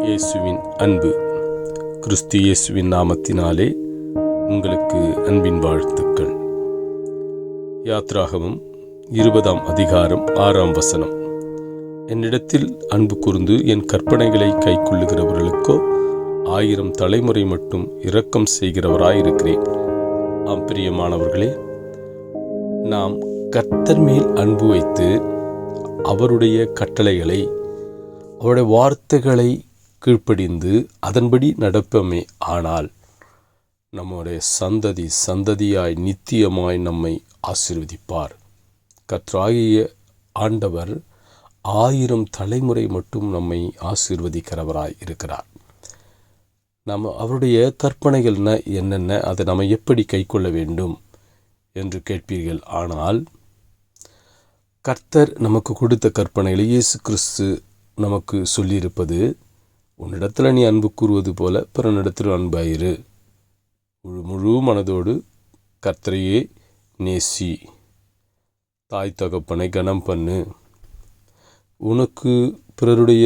இயேசுவின் அன்பு. கிறிஸ்து இயேசுவின் நாமத்தினாலே உங்களுக்கு அன்பின் வாழ்த்துக்கள். யாத்ராகமம் 20 அதிகாரம் 6 என்னிடத்தில் அன்பு கூர்ந்து என் கற்பனைகளை கைக்கொள்ளுகிறவர்களுக்கோ 1000 தலைமுறை மட்டும் இரக்கம் செய்கிறவராயிருக்கிறேன். பிரியமானவர்களே, நாம் கர்த்தர் மேல் அன்பு வைத்து அவருடைய கட்டளைகளை, அவருடைய வார்த்தைகளை கீழ்ப்படிந்து அதன்படி நடப்போமே ஆனால் நம்முடைய சந்ததியாய் நித்தியமாய் நம்மை ஆசீர்வதிப்பார். கர்த்தராகிய ஆண்டவர் 1000 தலைமுறை மட்டும் நம்மை ஆசீர்வதிக்கிறவராய் இருக்கிறார். நாம் அவருடைய கற்பனைகள் என்னென்ன, அதை நாம் எப்படி கைக்கொள்ள வேண்டும் என்று கேட்பீர்கள். ஆனால் கர்த்தர் நமக்கு கொடுத்த கற்பனைகளை இயேசு கிறிஸ்து நமக்கு சொல்லியிருப்பது, உன்னிடத்தில் நீ அன்பு கூறுவது போல பிறனிடத்தில் அன்பாயிரு, முழு மனதோடு கர்த்தரையே நேசி, தாய் தகப்பனை கனம் பண்ணு, உனக்கு பிறருடைய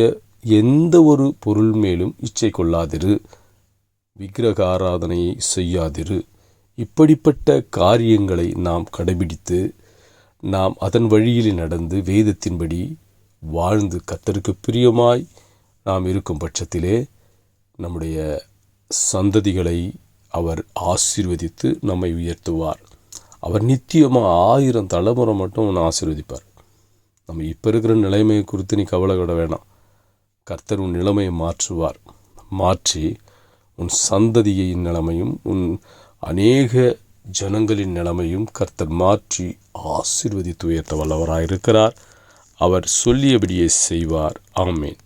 எந்த ஒரு பொருள் மேலும் இச்சை கொள்ளாதிரு, விக்கிரக ஆராதனையை செய்யாதிரு. இப்படிப்பட்ட காரியங்களை நாம் கடைபிடித்து நாம் அதன் வழியில் நடந்து வேதத்தின்படி வாழ்ந்து கர்த்தருக்கு பிரியமாய் நாம் இருக்கும் பட்சத்திலே நம்முடைய சந்ததிகளை அவர் ஆசீர்வதித்து நம்மை உயர்த்துவார். அவர் நித்தியமாக 1000 தலைமுறை மட்டும் உன்னை ஆசீர்வதிப்பார். நம்ம இப்போ இருக்கிற நிலைமையை குறித்து நீ கவலைப்பட வேணாம். கர்த்தர் உன் நிலைமையை மாற்றுவார். மாற்றி உன் சந்ததியின் நிலைமையும் உன் அநேக ஜனங்களின் நிலைமையும் கர்த்தர் மாற்றி ஆசீர்வதித்து உயர்த்த வல்லவராயிருக்கிறார். அவர் சொல்லியபடியே செய்வார். ஆமேன்.